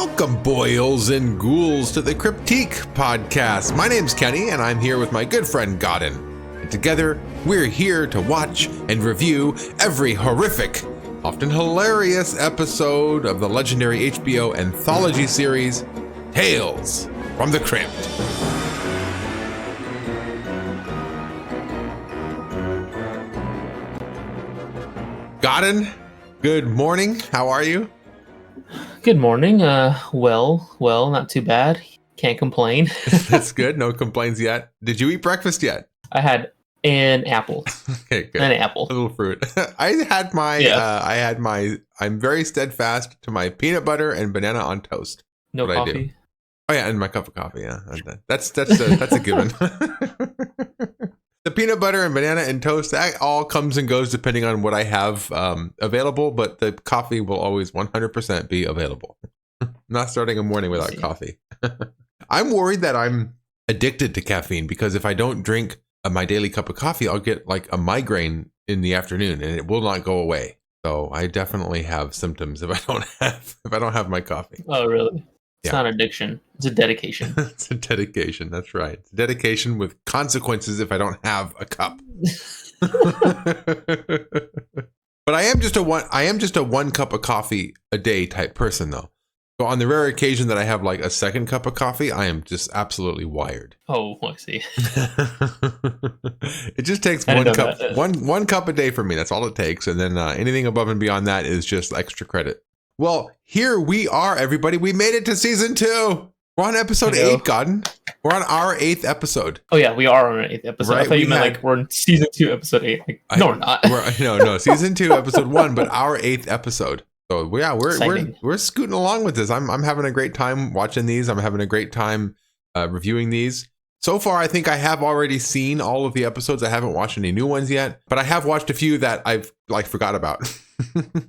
Welcome, boils and ghouls, to the Cryptique podcast. My name's Kenny, and I'm here with my good friend Godden. And together, we're here to watch and review every horrific, often hilarious episode of the legendary HBO anthology series, Tales from the Crypt. Godden, good morning. How are you? Good morning. Well, not too bad. Can't complain. That's good. No complaints yet. Did you eat breakfast yet? I had an apple. Okay, good. An apple. A little fruit. I had my, I'm very steadfast to my peanut butter and banana on toast. No what coffee? I do. Oh yeah, and my cup of coffee, yeah. That's a given. The peanut butter and banana and toast, that all comes and goes depending on what I have available, but the coffee will always 100% be available. Not starting a morning without coffee. I'm worried that I'm addicted to caffeine because if I don't drink my daily cup of coffee, I'll get like a migraine in the afternoon and it will not go away. So I definitely have symptoms if I don't have my coffee. Oh, really? It's not addiction. It's a dedication. It's a dedication. That's right. It's a dedication with consequences if I don't have a cup. But I am just a one cup of coffee a day type person though. So on the rare occasion that I have like a second cup of coffee, I am just absolutely wired. Oh, I see. It just takes one cup a day for me. That's all it takes. And then anything above and beyond that is just extra credit. Well, here we are, everybody. We made it to season 2. We're on episode 8, Godden. We're on our 8th episode. Oh yeah, we are on our 8th episode. Right? I thought you meant like we're in season 2, episode 8. Like, no, we're not. No, season 2, episode 1, but our 8th episode. So yeah, we're scooting along with this. I'm having a great time watching these. I'm having a great time reviewing these. So far, I think I have already seen all of the episodes. I haven't watched any new ones yet, but I have watched a few that I've forgot about.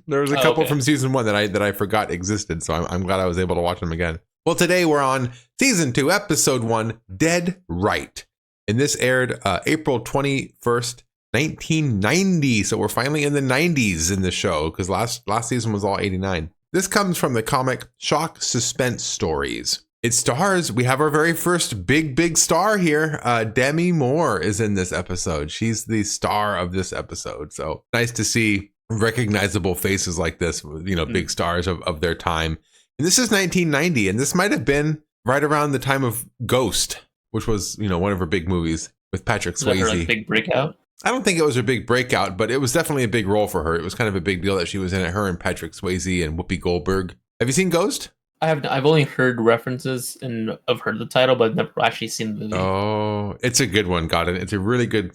There was a couple from season 1 that I forgot existed, so I'm glad I was able to watch them again. Well, today we're on season 2, episode 1, Dead Right, and this aired April 21st, 1990. So we're finally in the 90s in the show because last season was all 89. This comes from the comic Shock Suspense Stories. It stars, we have our very first big star here. Demi Moore is in this episode. She's the star of this episode. So nice to see recognizable faces like this, big stars of their time. And this is 1990, and this might have been right around the time of Ghost, which was, one of her big movies with Patrick Swayze. Was that her big breakout? I don't think it was her big breakout, but it was definitely a big role for her. It was kind of a big deal that she was in it, her and Patrick Swayze and Whoopi Goldberg. Have you seen Ghost? I've only heard references and I've heard the title, but I've never actually seen the movie. Oh, it's a good one, Godden. It's a really good.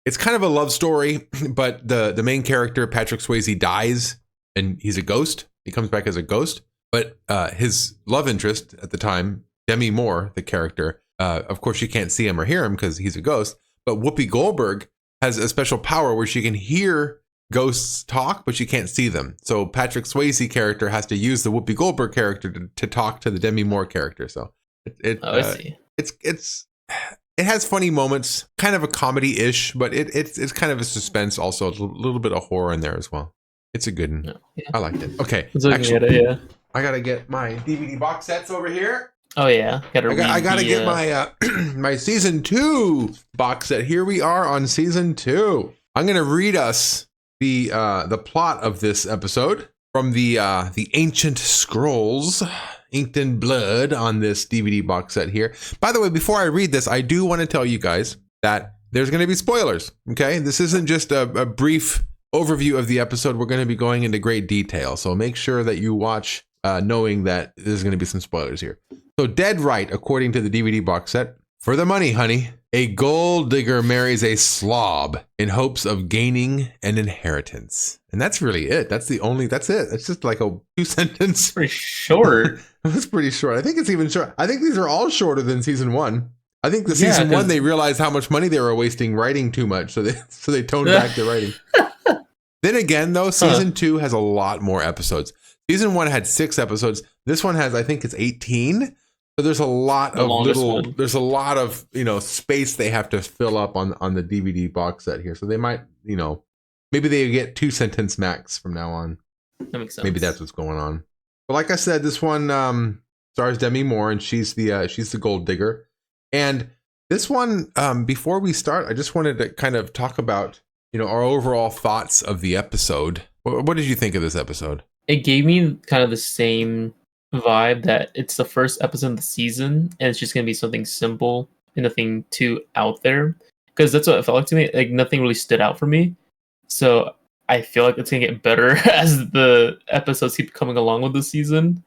It's kind of a love story, but the main character Patrick Swayze dies, and he's a ghost. He comes back as a ghost, but his love interest at the time, Demi Moore, the character, of course you can't see him or hear him because he's a ghost. But Whoopi Goldberg has a special power where she can hear ghosts talk, but she can't see them. So Patrick Swayze character has to use the Whoopi Goldberg character to talk to the Demi Moore character. So I see. It has funny moments, kind of a comedy-ish, but it's kind of a suspense also, a little bit of horror in there as well. It's a good one. Yeah. I liked it. Okay, I gotta get my DVD box sets over here. Oh yeah, I gotta get my my season 2 box set. Here we are on season 2. I'm gonna read us the plot of this episode from the ancient scrolls inked in blood on this DVD box set here. By the way, before I read this, I do want to tell you guys that there's going to be spoilers. Okay, this isn't just a brief overview of the episode. We're going to be going into great detail, so make sure that you watch knowing that there's going to be some spoilers here. So, Dead Right, according to the DVD box set, for the money, honey. A gold digger marries a slob in hopes of gaining an inheritance. And that's really it. That's it. It's just like a 2-sentence. Pretty short. It's pretty short. I think it's even short. I think these are all shorter than season 1. I think the season 1, they realized how much money they were wasting writing too much. So they toned back the writing. Then again, though, season 2 has a lot more episodes. Season 1 had 6 episodes. This one has, I think it's 18. So there's a lot of space they have to fill up on the DVD box set here. So they might, maybe they get 2-sentence max from now on. That makes sense. Maybe that's what's going on. But like I said, this one stars Demi Moore, and she's the gold digger. And this one, before we start, I just wanted to kind of talk about, our overall thoughts of the episode. What did you think of this episode? It gave me kind of the same vibe that it's the first episode of the season, and it's just going to be something simple and nothing too out there. Because that's what it felt like to me. Like, nothing really stood out for me. So I feel like it's going to get better as the episodes keep coming along with the season.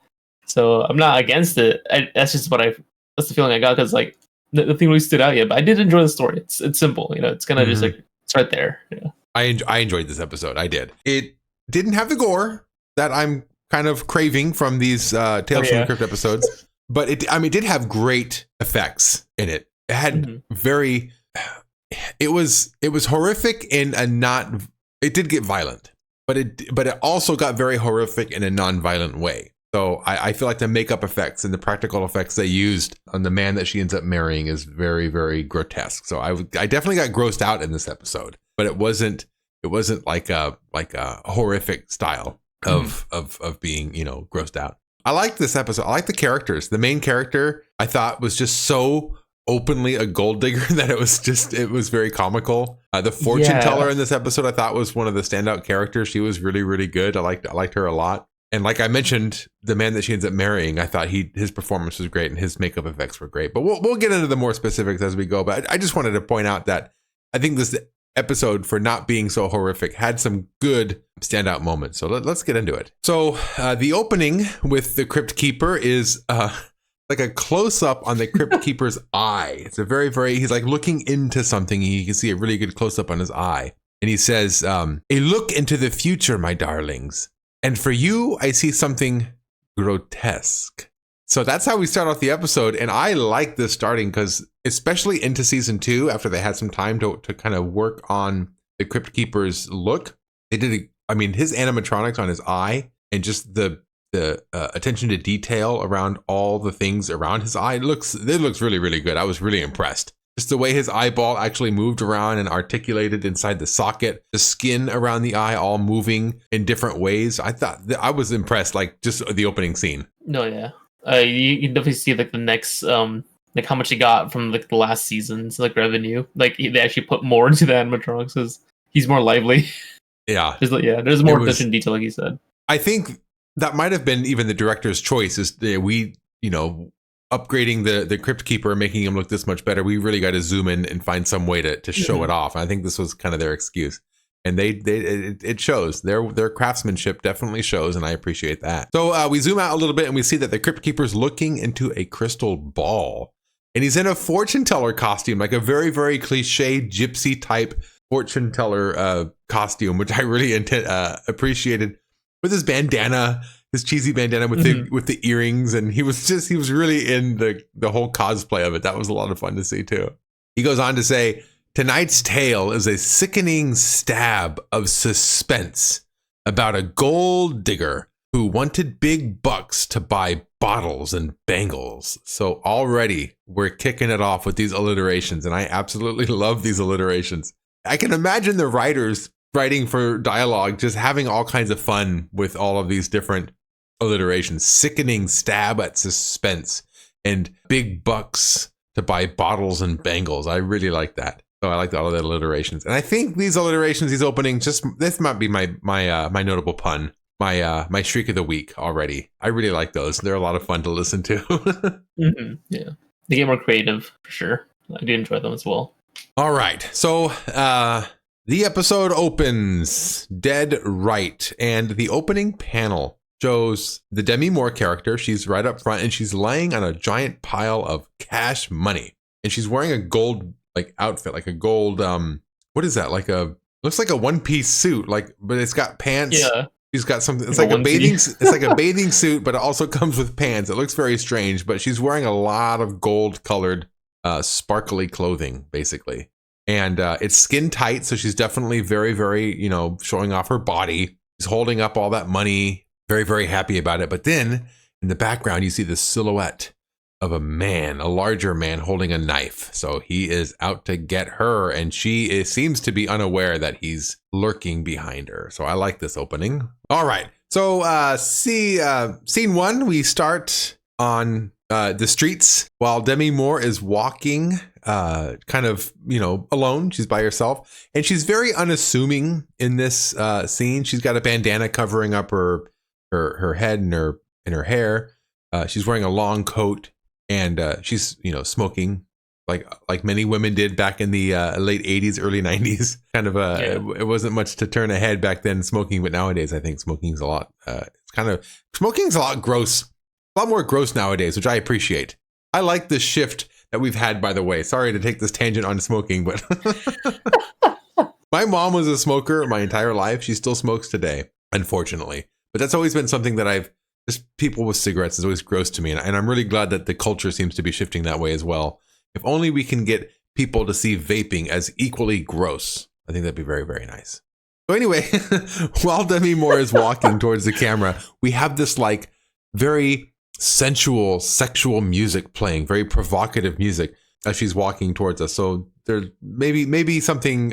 So I'm not against it. That's the feeling I got, because like nothing really stood out yet. But I did enjoy the story. It's simple. It's kind of just like, it's right there. Yeah. I enjoyed this episode. I did. It didn't have the gore that I'm kind of craving from these Tales from the Crypt episodes, but it did have great effects in it. It had it was horrific in a not. It did get violent, but it also got very horrific in a non-violent way. So I feel like the makeup effects and the practical effects they used on the man that she ends up marrying is very, very grotesque. So I definitely got grossed out in this episode, but it wasn't like a horrific style of being, grossed out. I like this episode. I like the characters. The main character I thought was just so openly a gold digger that it was very comical. The fortune teller in this episode I thought was one of the standout characters. She was really, really good. I liked her a lot. And like I mentioned, the man that she ends up marrying, I thought his performance was great and his makeup effects were great. But we'll get into the more specifics as we go. But I just wanted to point out that I think this episode, for not being so horrific, had some good standout moments. So let's get into it. So the opening with the Crypt Keeper is like a close up on the Crypt Keeper's eye. It's a very, very, he's like looking into something. You can see a really good close up on his eye. And he says, a look into the future, my darlings. And for you, I see something grotesque. So that's how we start off the episode. And I like this starting because, especially into season 2, after they had some time to kind of work on the Crypt Keeper's look, they did, his animatronics on his eye and just the attention to detail around all the things around his eye. It looks really, really good. I was really impressed. Just the way his eyeball actually moved around and articulated inside the socket, the skin around the eye all moving in different ways. I was impressed, like just the opening scene. No, yeah. You can definitely see like the next, like how much he got from like the last season's like revenue. Like they actually put more into the animatronics because he's more lively. Yeah. There's more attention to detail, like you said. I think that might have been even the director's choice, is upgrading the Crypt Keeper, making him look this much better. We really got to zoom in and find some way to show it off. I think this was kind of their excuse, and it shows. Their craftsmanship definitely shows, and I appreciate that. So we zoom out a little bit and we see that the Crypt Keeper's looking into a crystal ball, and he's in a fortune teller costume, like a very, very cliche gypsy type fortune teller costume, which I really appreciated, with his bandana. His cheesy bandana with the earrings, and he was really in the whole cosplay of it. That was a lot of fun to see too. He goes on to say, tonight's tale is a sickening stab of suspense about a gold digger who wanted big bucks to buy bottles and bangles. So already we're kicking it off with these alliterations, and I absolutely love these alliterations. I can imagine the writers writing for dialogue just having all kinds of fun with all of these different alliterations. Sickening stab at suspense and big bucks to buy bottles and bangles. I really like that. So I like all of the alliterations, and I think these alliterations, these openings, this might be my notable pun, my shriek of the week already. I really like those. They're a lot of fun to listen to. Yeah, they get more creative for sure. I do enjoy them as well. All right, so the episode opens dead right, and the opening panel shows the Demi Moore character. She's right up front, and she's laying on a giant pile of cash money, and she's wearing a gold outfit, like a gold what is that? Looks like a one-piece suit, but it's got pants. Yeah. She's got something. It's like a bathing suit, but it also comes with pants. It looks very strange, but she's wearing a lot of gold-colored, sparkly clothing, basically. And it's skin tight, so she's definitely very, very, showing off her body. She's holding up all that money, very, very happy about it. But then in the background, you see the silhouette of a man, a larger man holding a knife. So he is out to get her, and seems to be unaware that he's lurking behind her. So I like this opening. All right. So scene one, we start on the streets while Demi Moore is walking kind of, alone. She's by herself, and she's very unassuming in this scene. She's got a bandana covering up her head and her hair. She's wearing a long coat, and she's smoking like many women did back in the late 80s, early 90s. Kind of it wasn't much to turn a head back then, smoking, but nowadays I think smoking's a lot smoking's a lot gross. A lot more gross nowadays, which I appreciate. I like the shift that we've had, by the way. Sorry to take this tangent on smoking, but my mom was a smoker my entire life. She still smokes today, unfortunately. But that's always been something that people with cigarettes is always gross to me. And I'm really glad that the culture seems to be shifting that way as well. If only we can get people to see vaping as equally gross, I think that'd be very, very nice. So anyway, while Demi Moore is walking towards the camera, we have this very sensual, sexual music playing, very provocative music as she's walking towards us. So there's maybe something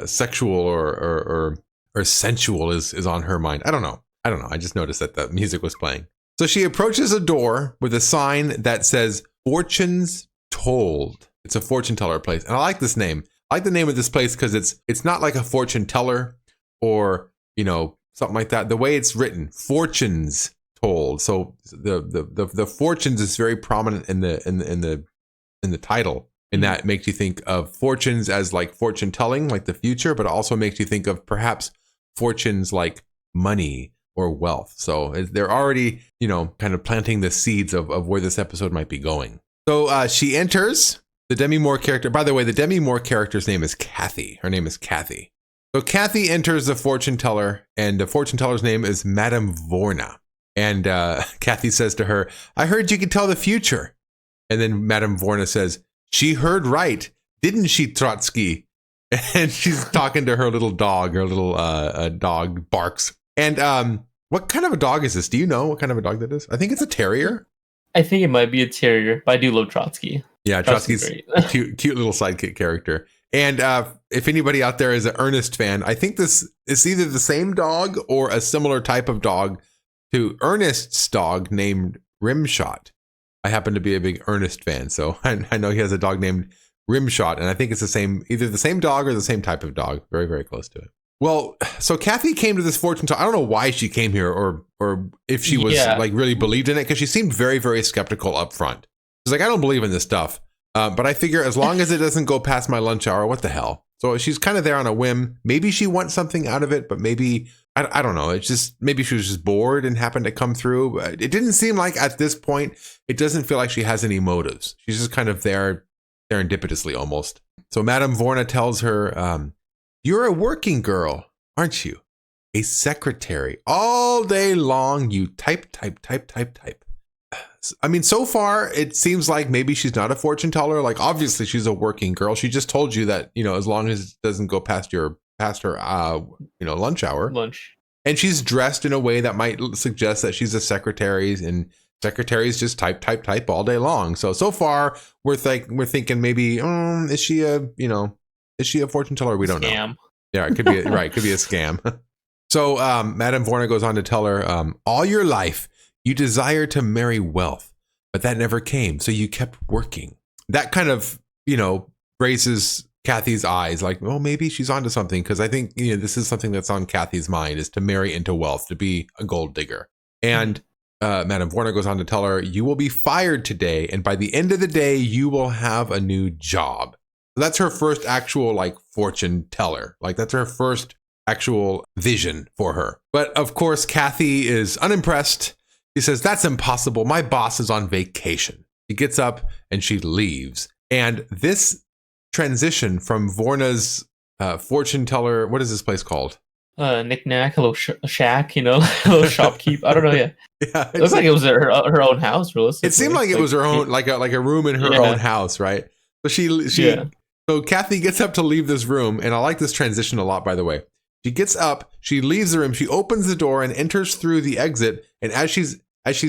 sexual or sensual is on her mind. I don't know. I just noticed that the music was playing. So she approaches a door with a sign that says "Fortunes Told." It's a fortune teller place, and I like this name. I like the name of this place because it's not like a fortune teller or something like that. The way it's written, fortunes told. So the fortunes is very prominent in the title, and that makes you think of fortunes as like fortune telling, like the future, but also makes you think of perhaps fortunes like money or wealth. So they're already kind of planting the seeds of where this episode might be going. So she enters. The Demi Moore character, by the way, the Demi Moore character's name is Kathy. Her name is Kathy. So Kathy enters the fortune teller, and the fortune teller's name is Madame Vorna. And Kathy says to her, "I heard you could tell the future." And then Madame Vorna says, "She heard right, didn't she, Trotsky?" And she's talking to her little dog. Her little dog barks. And what kind of a dog is this? Do you know what kind of a dog that is? I think it's a terrier. I think it might be a terrier, but I do love Trotsky. Yeah, Trotsky's a cute little sidekick character. And if anybody out there is an Ernest fan, I think this is either the same dog or a similar type of dog to Ernest's dog named Rimshot. I happen to be a big Ernest fan, so I know he has a dog named Rimshot, and I think it's either the same dog or the same type of dog. Very, very close to it. Well, so Kathy came to this fortune teller. I don't know why she came here or if she was really believed in it, because she seemed very, very skeptical up front. She's like, "I don't believe in this stuff. But I figure as long as it doesn't go past my lunch hour, what the hell?" So she's kind of there on a whim. Maybe she wants something out of it, but maybe, I don't know. It's just, maybe she was just bored and happened to come through. It didn't seem like at this point, it doesn't feel like she has any motives. She's just kind of there serendipitously almost. So Madame Vorna tells her, "You're a working girl, aren't you? A secretary. All day long, you type. I mean, so far, it seems like maybe she's not a fortune teller. Like, obviously, she's a working girl. She just told you that, as long as it doesn't go past her lunch hour. And she's dressed in a way that might suggest that she's a secretary, and secretaries just type all day long. So far, we're thinking maybe, is she a fortune teller? We don't know. Yeah, it could be right. It could be a scam. So Madame Vorna goes on to tell her, "All your life, you desire to marry wealth, but that never came, so you kept working." That kind of, raises Kathy's eyes, like, well, maybe she's onto something, because I think, this is something that's on Kathy's mind, is to marry into wealth, to be a gold digger. And Madame Vorna goes on to tell her, "You will be fired today, and by the end of the day, you will have a new job." So that's her first actual, fortune teller. That's her first actual vision for her. But of course, Kathy is unimpressed. She says, "That's impossible. My boss is on vacation." She gets up and she leaves. And this transition from Vorna's fortune teller, what is this place called? Knick-knack, a little shack, a little shopkeep. I don't know. Yeah, it looks like it was her own house. Realistically, it seemed like it was her own, like a room in her own house, right? So so Kathy gets up to leave this room, and I like this transition a lot, by the way. She gets up, she leaves the room, she opens the door and enters through the exit. And as she's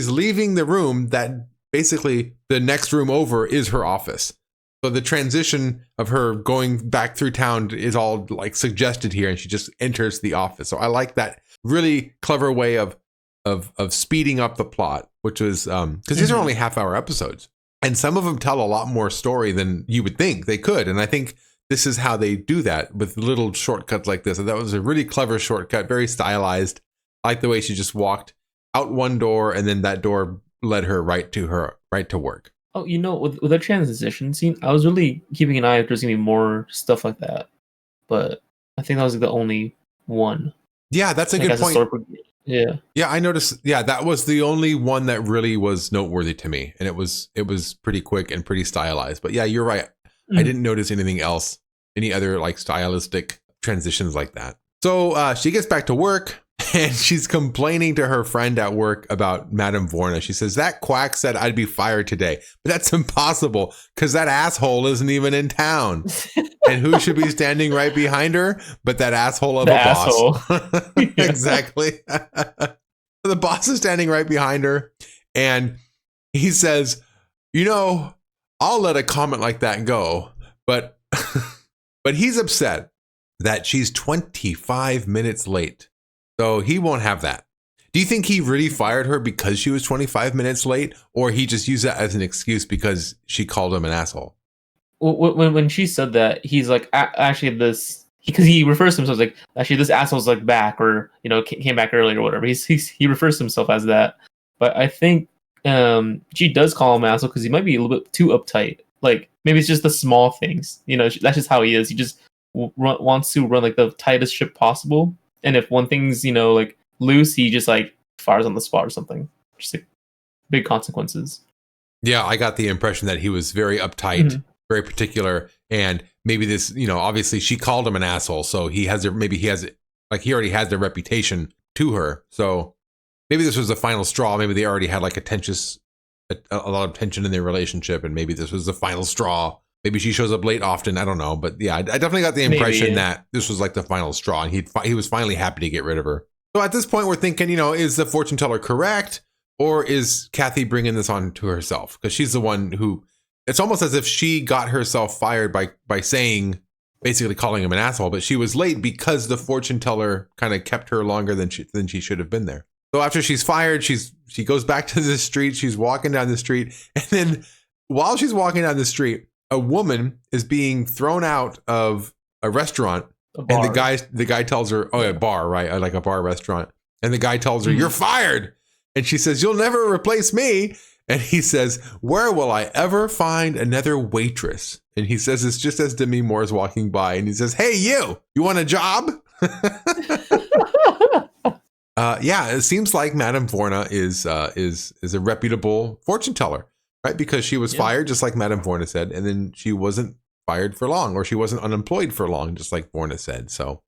leaving the room, that basically the next room over is her office. So the transition of her going back through town is all suggested here, and she just enters the office. So I like that really clever way of speeding up the plot, which was because these are only half-hour episodes, and some of them tell a lot more story than you would think they could. And I think this is how they do that with little shortcuts like this. And that was a really clever shortcut, very stylized. I like the way she just walked out one door, and then that door led her right to work. Oh, with the transition scene, I was really keeping an eye if there's gonna be more stuff like that, but I think that was the only one. Yeah, that's a good point. Yeah, I noticed. Yeah, that was the only one that really was noteworthy to me, and it was pretty quick and pretty stylized. But yeah, you're right. I didn't notice anything else, any other like stylistic transitions like that. So she gets back to work, and she's complaining to her friend at work about Madame Vorna. She says, that quack said I'd be fired today, but that's impossible because that asshole isn't even in town. And who should be standing right behind her but that asshole of a boss? Exactly. The boss is standing right behind her, and he says, I'll let a comment like that go, but he's upset that she's 25 minutes late. So he won't have that. Do you think he really fired her because she was 25 minutes late, or he just used that as an excuse because she called him an asshole? When she said that, he's like, actually, because he refers to himself as like, actually, this asshole's like back, or came back early or whatever. He refers to himself as that. But I think she does call him an asshole because he might be a little bit too uptight. Like maybe it's just the small things. That's just how he is. He just wants to run like the tightest ship possible. And if one thing's like loose, he just like fires on the spot or something. Just like big consequences. Yeah, I got the impression that he was very uptight, very particular, and maybe this, obviously she called him an asshole, so he already has the reputation to her. So maybe this was the final straw. Maybe they already had like a lot of tension in their relationship, and maybe this was the final straw. Maybe she shows up late often. I don't know, but yeah, I definitely got the impression that this was like the final straw, and he was finally happy to get rid of her. So at this point, we're thinking, is the fortune teller correct, or is Kathy bringing this on to herself? Because she's the one who. It's almost as if she got herself fired by saying, basically calling him an asshole, but she was late because the fortune teller kind of kept her longer than she should have been there. So after she's fired, she goes back to the street. She's walking down the street, and then while she's walking down the street, a woman is being thrown out of a restaurant, and the guy tells her, a bar, right? Like a bar restaurant. And the guy tells her, you're fired. And she says, you'll never replace me. And he says, where will I ever find another waitress? And he says this just as Demi Moore is walking by, and he says, hey, you want a job? Yeah, it seems like Madame Vorna is a reputable fortune teller. Right, because she was fired, just like Madame Vorna said, and then she wasn't fired for long, or she wasn't unemployed for long, just like Vorna said. So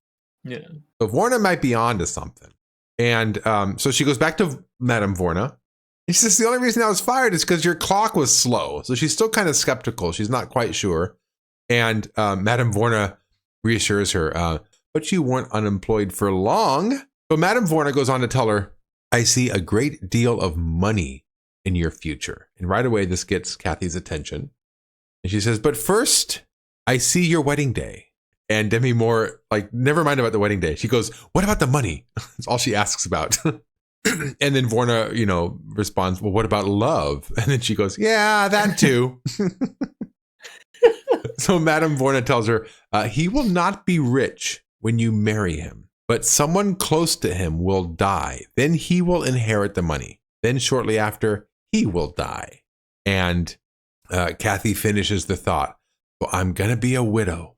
Vorna might be on to something. And so she goes back to Madame Vorna. And she says, the only reason I was fired is because your clock was slow. So she's still kind of skeptical. She's not quite sure. And Madame Vorna reassures her, but you weren't unemployed for long. So Madame Vorna goes on to tell her, I see a great deal of money in your future. And right away, this gets Kathy's attention. And she says, but first, I see your wedding day. And Demi Moore, like, never mind about the wedding day. She goes, what about the money? That's all she asks about. And then Vorna, responds, well, what about love? And then she goes, yeah, that too. So Madame Vorna tells her, he will not be rich when you marry him, but someone close to him will die. Then he will inherit the money. Then shortly after, he will die. And Kathy finishes the thought, well, I'm going to be a widow,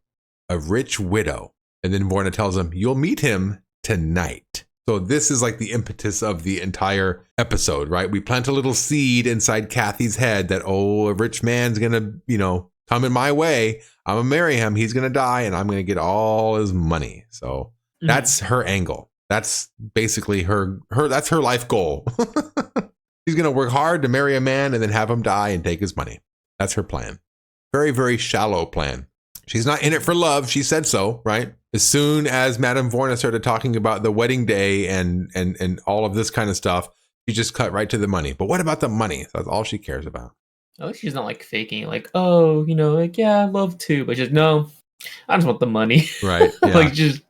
a rich widow. And then Vorna tells him, you'll meet him tonight. So this is like the impetus of the entire episode, right? We plant a little seed inside Kathy's head that, a rich man's going to, come in my way. I'm going to marry him. He's going to die, and I'm going to get all his money. So that's her angle. That's basically that's her life goal. She's going to work hard to marry a man and then have him die and take his money. That's her plan. Very, very shallow plan. She's not in it for love. She said so, right? As soon as Madame Vorna started talking about the wedding day and all of this kind of stuff, she just cut right to the money. But what about the money? That's all she cares about. At least she's not like faking, like, I love too. But just, no, I just want the money. Right. Yeah. Like, just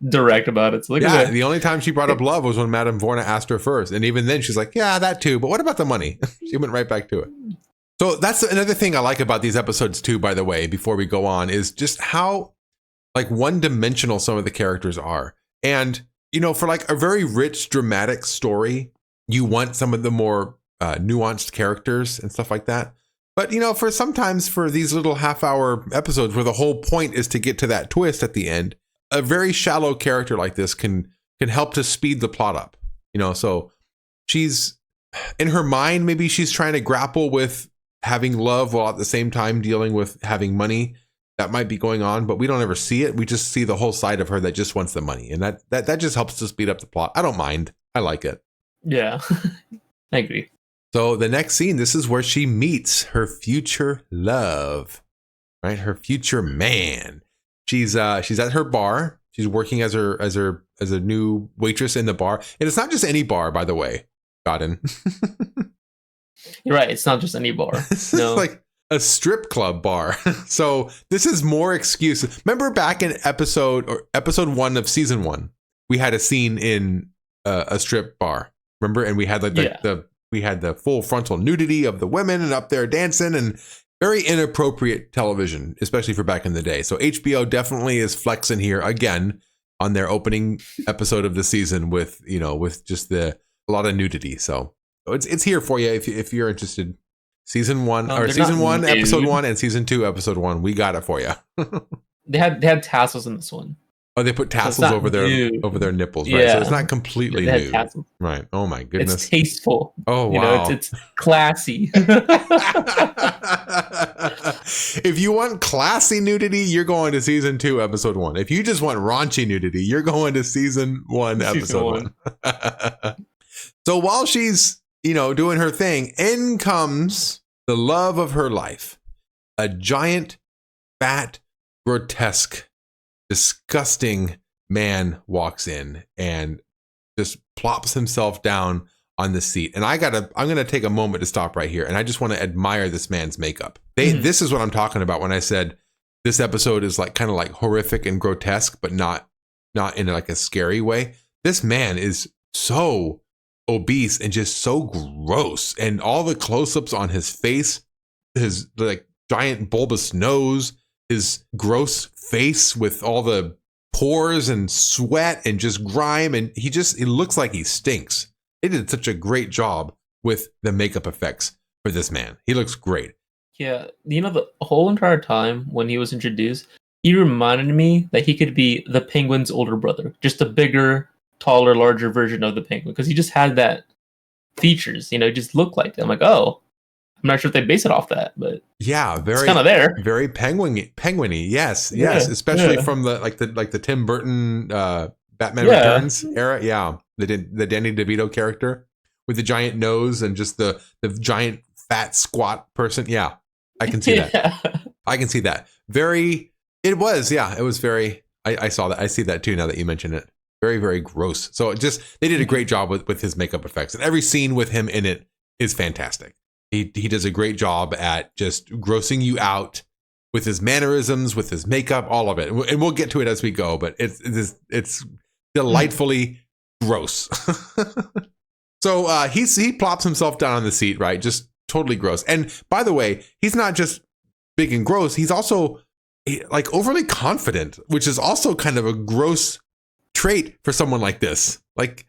direct about it. So look yeah, at that. the only time she brought up love was when Madame Vorna asked her first. And even then she's like, yeah, that too. But what about the money? She went right back to it. So that's another thing I like about these episodes too, by the way, before we go on, is just how like one-dimensional some of the characters are. And, you know, for like a very rich, dramatic story, you want some of the more nuanced characters and stuff like that. But, you know, for sometimes for these little half-hour episodes where the whole point is to get to that twist at the end, a very shallow character like this can help to speed the plot up. You know, so she's in her mind, maybe she's trying to grapple with having love while at the same time dealing with having money. That might be going on, but we don't ever see it. We just see the whole side of her that just wants the money. And that just helps to speed up the plot. I don't mind. I like it. Yeah, I agree. So the next scene, this is where she meets her future love, right? Her future man. She's at her bar. She's working as a new waitress in the bar. And it's not just any bar, by the way, Godden. You're right. It's not just any bar. No. Like a strip club bar. So this is more excuse. Remember back in episode 1 of season 1, we had a scene in a strip bar. Remember? And we had like we had the full frontal nudity of the women and up there dancing, and very inappropriate television, especially for back in the day. So HBO definitely is flexing here again on their opening episode of the season with just a lot of nudity. So it's here for you if you're interested. Season 1 or season 1, nude. Episode 1, and season 2, episode 1. We got it for you. They had tassels in this one. Oh, they put tassels over their nipples, right? Yeah. So it's not completely nude. Tassels. Right. Oh my goodness. It's tasteful. Oh wow. It's classy. If you want classy nudity, you're going to season 2, episode 1. If you just want raunchy nudity, you're going to season 1, episode 1. So while she's doing her thing, in comes the love of her life. A giant, fat, grotesque, disgusting man walks in and just plops himself down on the seat. And I'm going to take a moment to stop right here. And I just want to admire this man's makeup. This is what I'm talking about when I said this episode is like kind of like horrific and grotesque, but not in like a scary way. This man is so obese and just so gross, and all the close-ups on his face, his like giant bulbous nose, his gross face with all the pores and sweat and just grime, and he looks like he stinks. They did such a great job with the makeup effects for this man. He looks great. Yeah, the whole entire time when he was introduced, he reminded me that he could be the Penguin's older brother, just a bigger, taller, larger version of the Penguin, because he just had that features, just looked like that. I'm like, oh, I'm not sure if they base it off that, but yeah, very kind of there, very penguiny. Yes, especially from the Tim Burton Batman Returns era. Yeah, the Danny DeVito character with the giant nose and just the giant fat squat person. Yeah, I can see that. I can see that. It was very. I saw that. I see that too now that you mention it. Very, very gross. So they did a great job with his makeup effects, and every scene with him in it is fantastic. He does a great job at just grossing you out with his mannerisms, with his makeup, all of it. And we'll get to it as we go, but it's delightfully gross. So he plops himself down on the seat, right? Just totally gross. And by the way, he's not just big and gross. He's also like overly confident, which is also kind of a gross trait for someone like this. Like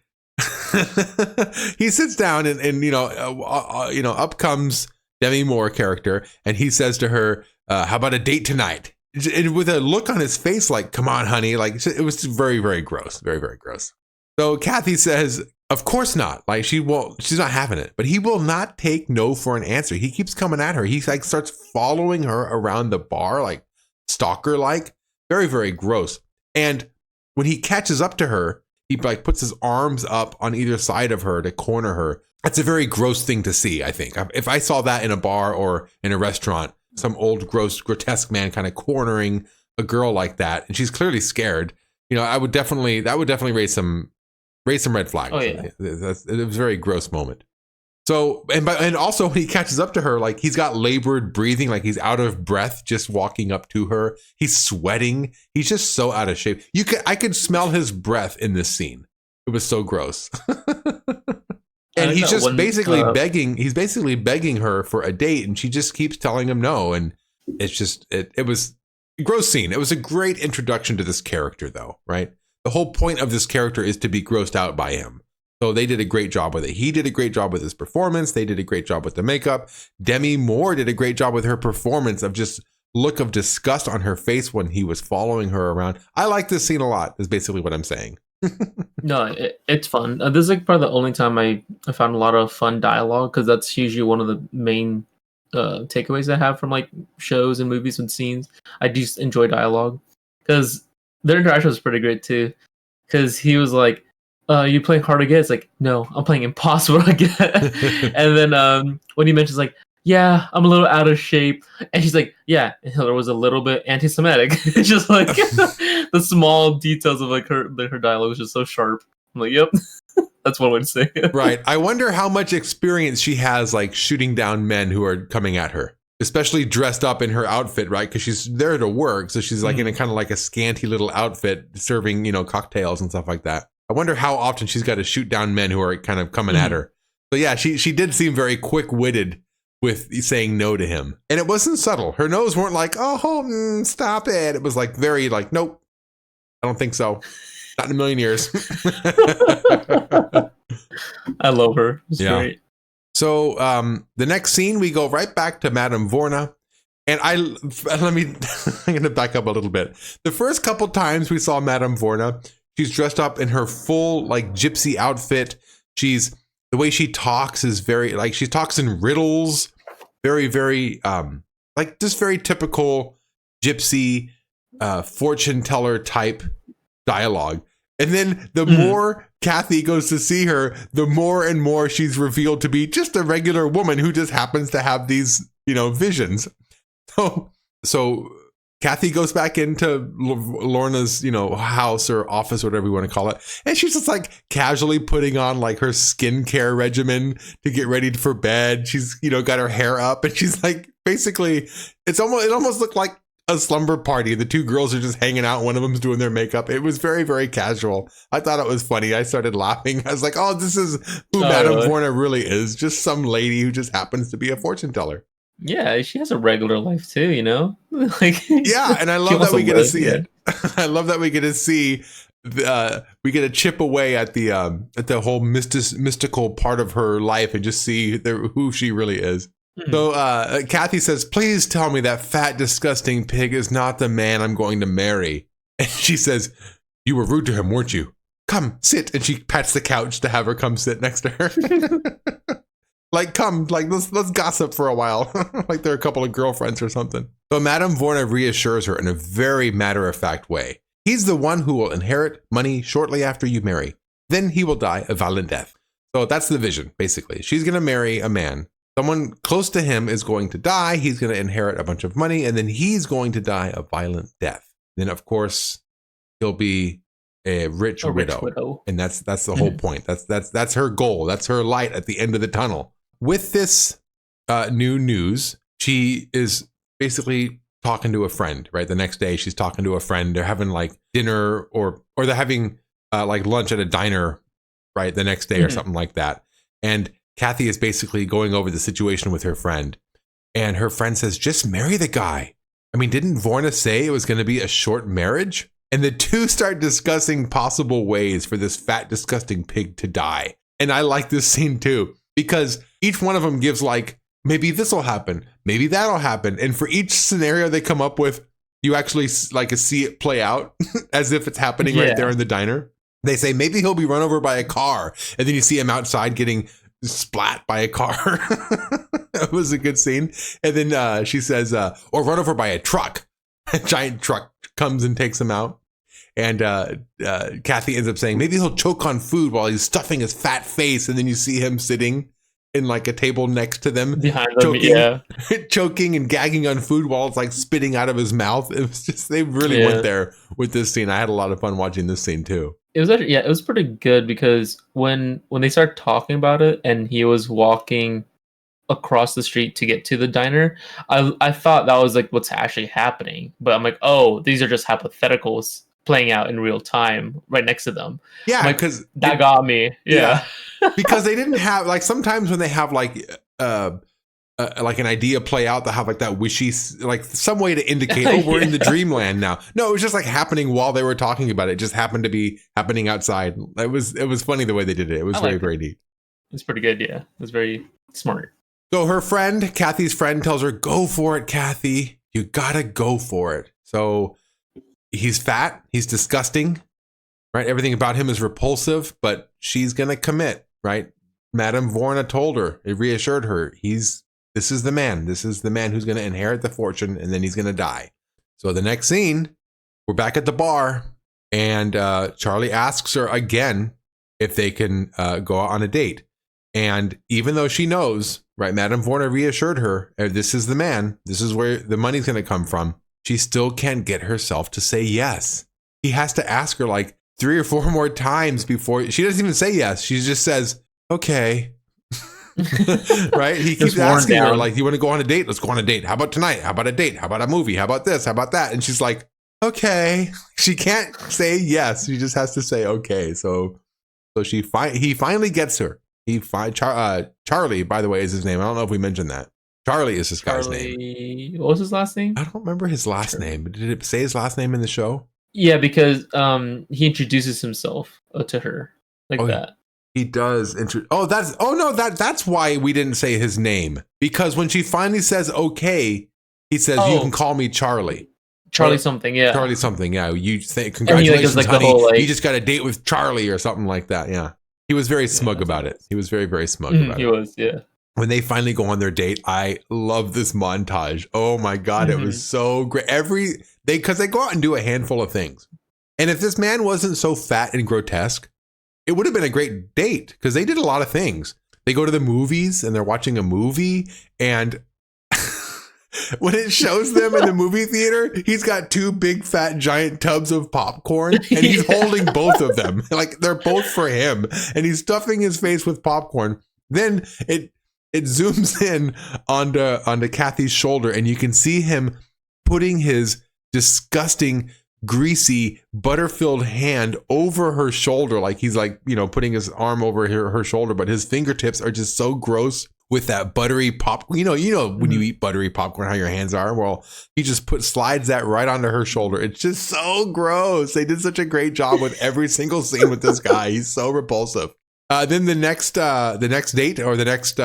he sits down and up comes Demi Moore character, and he says to her, how about a date tonight? And with a look on his face like, come on, honey. Like, it was very, very gross. Very, very gross. So Kathy says, of course not. Like, she's not having it, but he will not take no for an answer. He keeps coming at her. He like starts following her around the bar, like stalker like. Very, very gross. And when he catches up to her, he like puts his arms up on either side of her to corner her. That's a very gross thing to see, I think. If I saw that in a bar or in a restaurant, some old, gross, grotesque man kind of cornering a girl like that, and she's clearly scared, that would definitely raise some red flags. Oh, yeah. It was a very gross moment. So, and also when he catches up to her, like he's got labored breathing, like he's out of breath just walking up to her. He's sweating. He's just so out of shape. I could smell his breath in this scene. It was so gross. And he's just basically begging. He's basically begging her for a date, and she just keeps telling him no. And it's just it was a gross scene. It was a great introduction to this character, though, right? The whole point of this character is to be grossed out by him. So they did a great job with it. He did a great job with his performance. They did a great job with the makeup. Demi Moore did a great job with her performance of just look of disgust on her face when he was following her around. I like this scene a lot, is basically what I'm saying. No, it's fun. This is like probably the only time I found a lot of fun dialogue, because that's usually one of the main takeaways I have from like shows and movies and scenes. I just enjoy dialogue, because their interaction was pretty great too. Because he was like, you playing hard to get? It's like, no, I'm playing impossible to get. And then when he mentions like, yeah, I'm a little out of shape, and she's like, yeah, and Hitler was a little bit anti-Semitic. It's just like the small details of like her dialogue was just so sharp. I'm like, yep, that's one way to say it. Right. I wonder how much experience she has like shooting down men who are coming at her, especially dressed up in her outfit, right? Because she's there to work, so she's like in a kind of like a scanty little outfit, serving cocktails and stuff like that. I wonder how often she's got to shoot down men who are kind of coming at her. So yeah, she did seem very quick-witted with saying no to him. And it wasn't subtle. Her no's weren't like, oh, stop it. It was like very like, nope, I don't think so. Not in a million years. I love her. It's great. So the next scene, we go right back to Madame Vorna. And I'm going to back up a little bit. The first couple times we saw Madame Vorna, she's dressed up in her full like gypsy outfit. The way she talks is very like, she talks in riddles, very, very like just very typical gypsy fortune teller type dialogue. And then the more Kathy goes to see her, the more and more she's revealed to be just a regular woman who just happens to have these, visions. So Kathy goes back into Lorna's, house or office, whatever you want to call it. And she's just like casually putting on like her skincare regimen to get ready for bed. She's, got her hair up, and she's like, basically, it almost looked like a slumber party. The two girls are just hanging out. One of them's doing their makeup. It was very, very casual. I thought it was funny. I started laughing. I was like, oh, this is who Madame Vorna really is. Just some lady who just happens to be a fortune teller. Yeah, she has a regular life too, like yeah, and I love that we get to see it. I love that we get to see we get to chip away at the whole mystical part of her life and just see who she really is. So Kathy says, please tell me that fat, disgusting pig is not the man I'm going to marry. And she says, you were rude to him, weren't you? Come, sit. And she pats the couch to have her come sit next to her. Like, come, like, let's gossip for a while. Like they're a couple of girlfriends or something. So Madame Vorna reassures her in a very matter-of-fact way. He's the one who will inherit money shortly after you marry. Then he will die a violent death. So that's the vision, basically. She's going to marry a man. Someone close to him is going to die. He's going to inherit a bunch of money, and then he's going to die a violent death. Then, of course, he'll be a rich widow. And that's the whole point. That's her goal. That's her light at the end of the tunnel. With this new news, she is basically talking to a friend, right? The next day, she's talking to a friend. They're having like dinner or they're having like lunch at a diner, right? The next day or something like that. And Kathy is basically going over the situation with her friend. And her friend says, just marry the guy. I mean, didn't Vorna say it was going to be a short marriage? And the two start discussing possible ways for this fat, disgusting pig to die. And I like this scene too, because each one of them gives like, maybe this will happen, maybe that'll happen. And for each scenario they come up with, you actually like see it play out as if it's happening right there in the diner. They say, maybe he'll be run over by a car. And then you see him outside getting splat by a car. That was a good scene. And then she says, or run over by a truck. A giant truck comes and takes him out. And Kathy ends up saying, maybe he'll choke on food while he's stuffing his fat face. And then you see him sitting in like a table next to them, behind them, choking and gagging on food while it's like spitting out of his mouth. It was just, they really went there with this scene. I had a lot of fun watching this scene too. It was actually, yeah, it was pretty good because when they started talking about it and he was walking across the street to get to the diner, I thought that was like what's actually happening. But I'm like, oh, these are just hypotheticals playing out in real time right next to them. Yeah, like, because that got me. Yeah. Because they didn't have like sometimes when they have like an idea play out, they'll have like that wishy, like some way to indicate, oh, we're in the dreamland now. No, it was just like happening while they were talking about it. It just happened to be happening outside. It was funny the way they did it. It was very neat. It's pretty good. Yeah, it was very smart. So her friend, Kathy's friend, tells her, go for it, Kathy. You gotta go for it. So he's fat. He's disgusting, right? Everything about him is repulsive, but she's going to commit, right? Madame Vorna told her, it reassured her, this is the man. This is the man who's going to inherit the fortune, and then he's going to die. So the next scene, we're back at the bar, and Charlie asks her again if they can go out on a date. And even though she knows, right, Madame Vorna reassured her, this is the man, this is where the money's going to come from, she still can't get herself to say yes. He has to ask her like 3 or 4 more times before she doesn't even say yes. She just says, okay. Right? He keeps asking her, like, you want to go on a date? Let's go on a date. How about tonight? How about a date? How about a movie? How about this? How about that? And she's like, okay. She can't say yes. She just has to say okay. So he finally gets her. Charlie, by the way, is his name. I don't know if we mentioned that. Charlie is this guy's name. What was his last name? I don't remember his last name. But did it say his last name in the show? Yeah, because he introduces himself to her that. He does. That's why we didn't say his name. Because when she finally says okay, he says, you can call me Charlie. Charlie something, yeah. Charlie something, yeah. You say, congratulations, honey. You just got a date with Charlie or something like that, yeah. He was very smug about it. He was very, very smug about it. He was, yeah. When they finally go on their date, I love this montage. Oh my God, it was so great. Because they go out and do a handful of things. And if this man wasn't so fat and grotesque, it would have been a great date because they did a lot of things. They go to the movies and they're watching a movie, and when it shows them in the movie theater, he's got 2 big fat giant tubs of popcorn and he's holding both of them. Like they're both for him, and he's stuffing his face with popcorn. Then it zooms in onto Kathy's shoulder, and you can see him putting his disgusting, greasy, butter-filled hand over her shoulder, like he's like, putting his arm over her shoulder, but his fingertips are just so gross with that buttery pop. When you eat buttery popcorn, how your hands are. Well, he just slides that right onto her shoulder. It's just so gross. They did such a great job with every single scene with this guy. He's so repulsive. Then the next date, or the next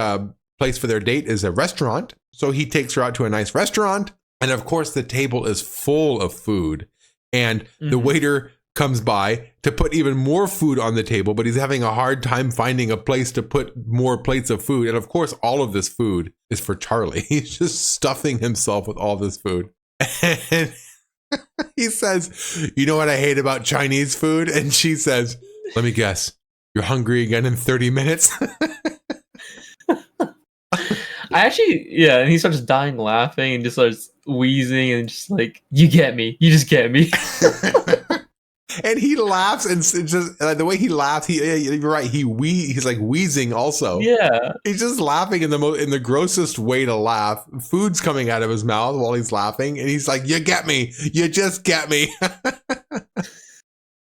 place for their date, is a restaurant. So he takes her out to a nice restaurant, and of course the table is full of food, and the waiter comes by to put even more food on the table, but he's having a hard time finding a place to put more plates of food. And of course, all of this food is for Charlie. He's just stuffing himself with all this food. And he says, you know what I hate about Chinese food? And she says, let me guess, you're hungry again in 30 minutes? And he starts dying laughing and just starts wheezing and just like, you get me. You just get me. And he laughs, and it's just the way he laughs. You're right. He's like wheezing also. Yeah, he's just laughing in the grossest way to laugh. Food's coming out of his mouth while he's laughing, and he's like, "You get me. You just get me."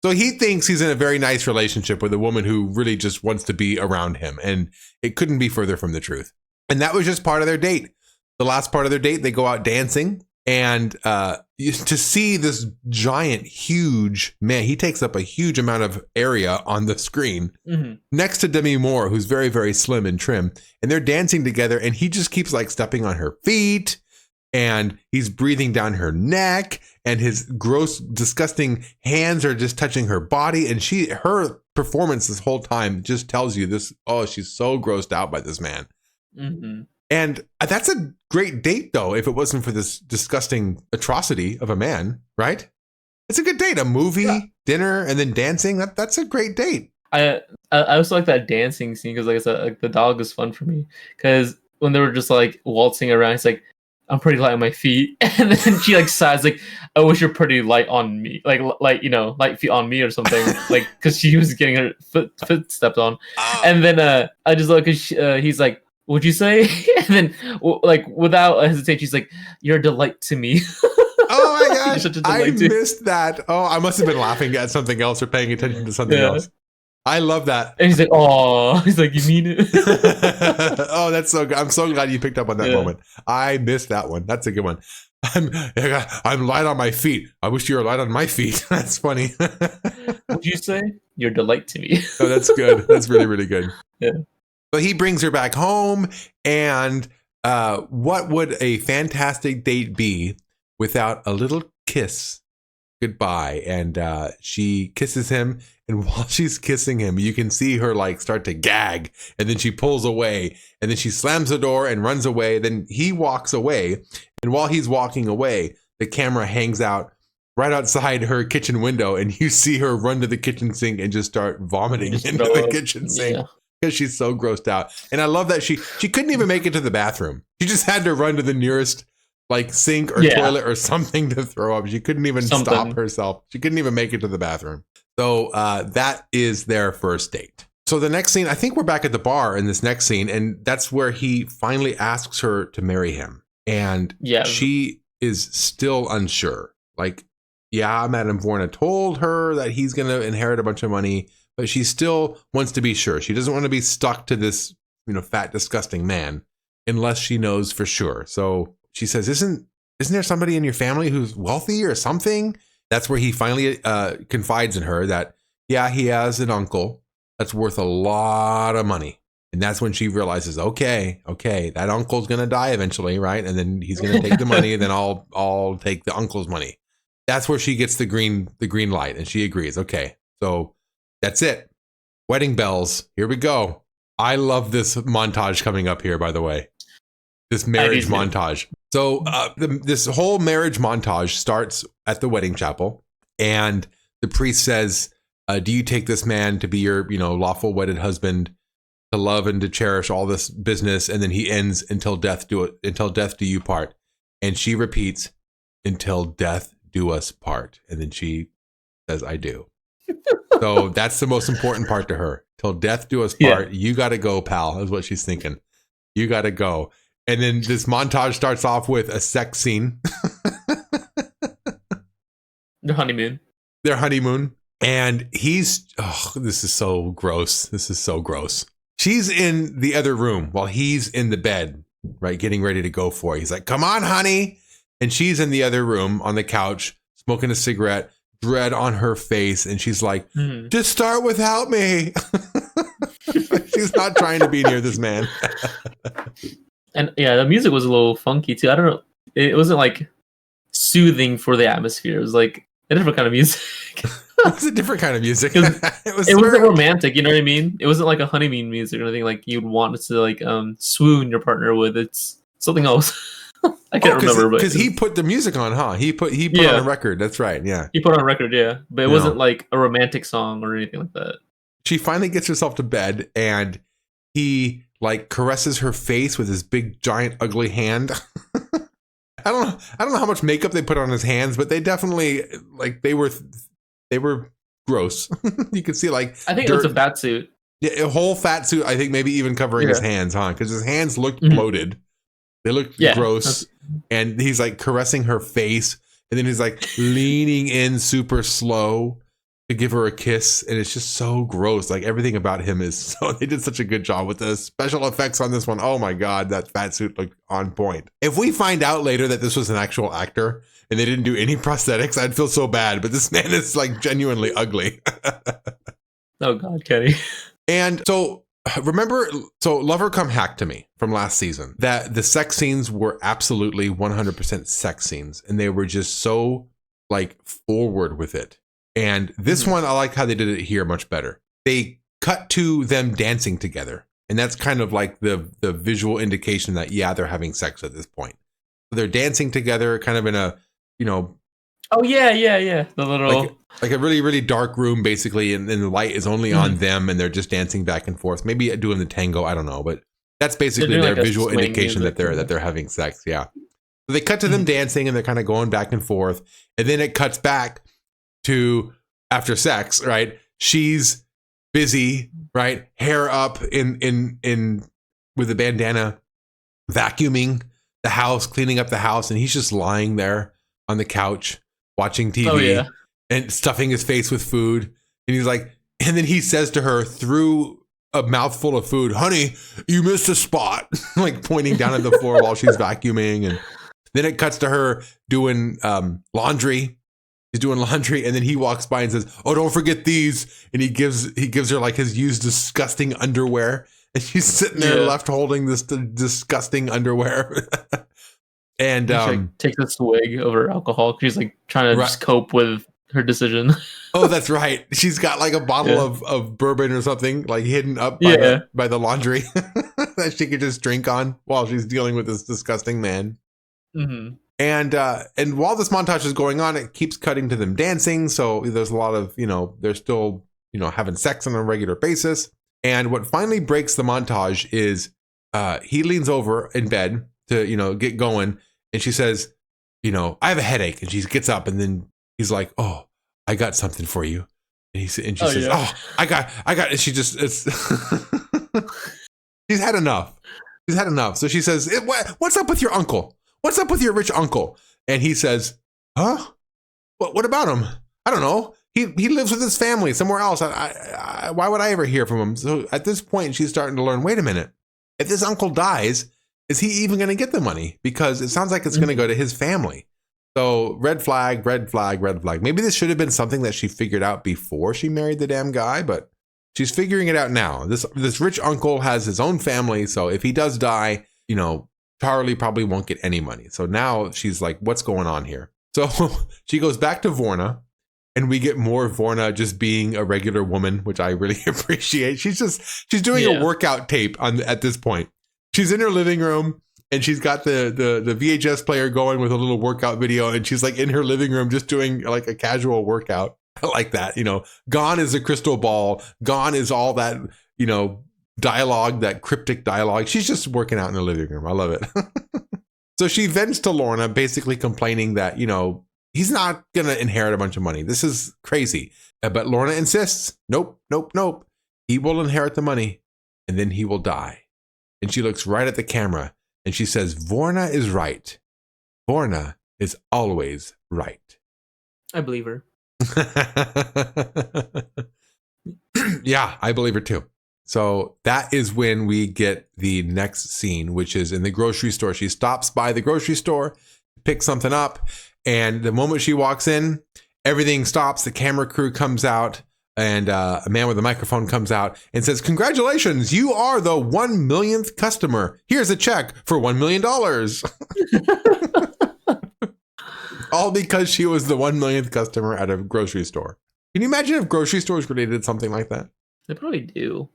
So he thinks he's in a very nice relationship with a woman who really just wants to be around him, and it couldn't be further from the truth. And that was just part of their date. The last part of their date, they go out dancing. And to see this giant, huge man, he takes up a huge amount of area on the screen next to Demi Moore, who's very, very slim and trim. And they're dancing together, and he just keeps like stepping on her feet, and he's breathing down her neck, and his gross, disgusting hands are just touching her body. And her performance this whole time just tells you this. Oh, she's so grossed out by this man. And that's a great date, though, if it wasn't for this disgusting atrocity of a man, right? It's a good date. A movie, dinner, and then dancing. That's a great date. I also like that dancing scene because, like I said, like, the dog is fun for me. Because when they were just like waltzing around, it's like, I'm pretty light on my feet. And then she like sighs like, I wish you're pretty light on me. Like light feet on me or something. Like, because she was getting her foot stepped on. And then I just look, he's like, what'd you say? And then like without hesitation, she's like, you're a delight to me. Oh my gosh, I missed that. Oh, I must have been laughing at something else or paying attention to something else. I love that. And he's like, oh, he's like, you mean it? Oh, that's so good. I'm so glad you picked up on that moment. I missed that one. That's a good one. I'm light on my feet. I wish you were light on my feet. That's funny. What'd you say? You're a delight to me. Oh, that's good. That's really, really good. Yeah. But he brings her back home, and what would a fantastic date be without a little kiss goodbye? And she kisses him, and while she's kissing him, you can see her like start to gag, and then she pulls away, and then she slams the door and runs away. Then he walks away, and while he's walking away, the camera hangs out right outside her kitchen window, and you see her run to the kitchen sink and just start vomiting into the kitchen sink. Because she's so grossed out. And I love that she couldn't even make it to the bathroom. She just had to run to the nearest like sink or toilet or something to throw up. She couldn't even stop herself. She couldn't even make it to the bathroom. So that is their first date. So the next scene, I think we're back at the bar in this next scene, and that's where he finally asks her to marry him. And she is still unsure. Like, yeah, Madame Vorna told her that he's going to inherit a bunch of money, but she still wants to be sure. She doesn't want to be stuck to this, fat, disgusting man unless she knows for sure. So she says, isn't there somebody in your family who's wealthy or something? That's where he finally confides in her that, yeah, he has an uncle that's worth a lot of money. And that's when she realizes, okay, that uncle's going to die eventually, right? And then he's going to take the money, and then I'll take the uncle's money. That's where she gets the green light, and she agrees. Okay, so that's it. Wedding bells. Here we go. I love this montage coming up here, by the way. This marriage montage. So this whole marriage montage starts at the wedding chapel, and the priest says, do you take this man to be your, lawful wedded husband, to love and to cherish all this business? And then he ends, until death do you part. And she repeats, until death do us part. And then she says, I do. So that's the most important part to her. Till death do us part. You got to go, pal, is what she's thinking. You got to go. And then this montage starts off with a sex scene. Their honeymoon. And this is so gross. She's in the other room while he's in the bed, right, getting ready to go for it. He's like, come on, honey. And she's in the other room on the couch, smoking a cigarette, dread on her face. And she's like, just start without me. She's not trying to be near this man. And the music was a little funky too. I don't know. It wasn't like soothing for the atmosphere. It was like a different kind of music. It was a different kind of music. It wasn't romantic, you know what I mean? It wasn't like a honeymoon music or anything like you'd want to like swoon your partner with. It's something else. I can't remember, because he put the music on, huh? He put on a record. That's right. Yeah, he put on a record. Yeah, but it wasn't like a romantic song or anything like that. She finally gets herself to bed, and he like caresses her face with his big, giant, ugly hand. I don't know how much makeup they put on his hands, but they definitely they were gross. You could see like I think it was a fat suit. Yeah, a whole fat suit. I think maybe even covering his hands, huh? Because his hands looked bloated. They looked gross. And he's like caressing her face, and then he's like leaning in super slow to give her a kiss, and it's just so gross. Like everything about him is so. They did such a good job with the special effects on this one. Oh my god, that fat suit looked on point. If we find out later that this was an actual actor and they didn't do any prosthetics, I'd feel so bad. But this man is like genuinely ugly. Oh god, Kenny. And so Lover Come Hack to Me from last season, that the sex scenes were absolutely 100% sex scenes, and they were just so like forward with it. And this one, I like how they did it here much better. They cut to them dancing together, and that's kind of like the visual indication that they're having sex at this point. So they're dancing together, kind of in a Oh yeah. The little like a really, really dark room, basically, and then the light is only on them, and they're just dancing back and forth. Maybe doing the tango, I don't know, but that's basically their visual indication that they're having sex. Yeah. So they cut to them dancing and they're kind of going back and forth. And then it cuts back to after sex, right? She's busy, right? Hair up in with a bandana, vacuuming the house, cleaning up the house. And he's just lying there on the couch watching TV and stuffing his face with food. And he's like, and then he says to her through a mouthful of food, honey, you missed a spot, like pointing down at the floor while she's vacuuming. And then it cuts to her doing laundry. He's doing laundry, and then he walks by and says, oh, don't forget these. And he gives her like his used disgusting underwear. And she's sitting there left holding this disgusting underwear. And she like, takes a swig of her alcohol. She's like trying to just cope with her decision. Oh, that's right. She's got like a bottle of bourbon or something like hidden up by the laundry that she could just drink on while she's dealing with this disgusting man. Mm-hmm. And while this montage is going on, it keeps cutting to them dancing. So there's a lot of, they're still, having sex on a regular basis. And what finally breaks the montage is he leans over in bed to, get going. And she says, I have a headache. And she gets up and then he's like, oh, I got something for you. And she says, oh, I got, and she just, she's had enough. She's had enough. So she says, what's up with your uncle? What's up with your rich uncle? And he says, huh? What about him? I don't know. He lives with his family somewhere else. Why would I ever hear from him? So at this point, she's starting to learn, wait a minute. If this uncle dies, is he even going to get the money? Because it sounds like it's going to go to his family. So red flag, red flag, red flag. Maybe this should have been something that she figured out before she married the damn guy, but she's figuring it out now. This rich uncle has his own family. So if he does die, Charlie probably won't get any money. So now she's like, what's going on here? So she goes back to Vorna and we get more Vorna just being a regular woman, which I really appreciate. She's doing a workout tape at this point. She's in her living room and she's got the VHS player going with a little workout video. And she's like in her living room, just doing like a casual workout. I like that. Gone is a crystal ball. Gone is all that, dialogue, that cryptic dialogue. She's just working out in the living room. I love it. So she vents to Lorna, basically complaining that, he's not going to inherit a bunch of money. This is crazy. But Lorna insists, nope. He will inherit the money and then he will die. And she looks right at the camera and she says, Vorna is right. Vorna is always right. I believe her. Yeah, I believe her too. So that is when we get the next scene, which is in the grocery store. She stops by the grocery store, picks something up, and the moment she walks in, everything stops. The camera crew comes out, and a man with a microphone comes out and says, congratulations, you are the 1 millionth customer. Here's a check for $1 million. All because she was the 1 millionth customer at a grocery store. Can you imagine if grocery stores really did something like that? They probably do.